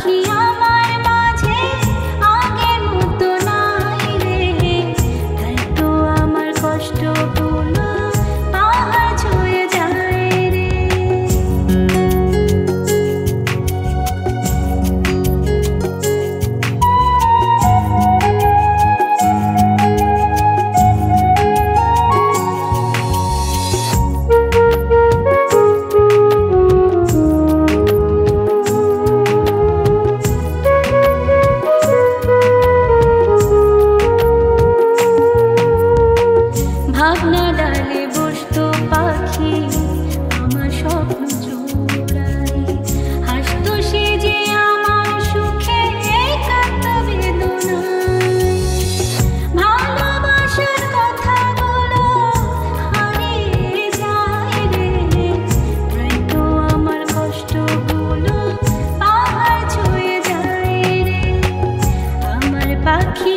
পাখি আমার মাঝে আগের মতো নাই রে, তাই তো আমার কষ্টগুলো পাহাড় ছুঁয়ে যায় রে। ভাবনা ডালে বসতো পাখি আমার স্বপ্ন জোড়ায়, হাসতো সে যে আমার সুখে কাঁদত বেদনায়। ভালোবাসার কথাগুলো হারিয়ে যায় রে, তাই তো আমার কষ্টগুলো পাহাড় ছুঁয়ে যায় রে। আমার পাখি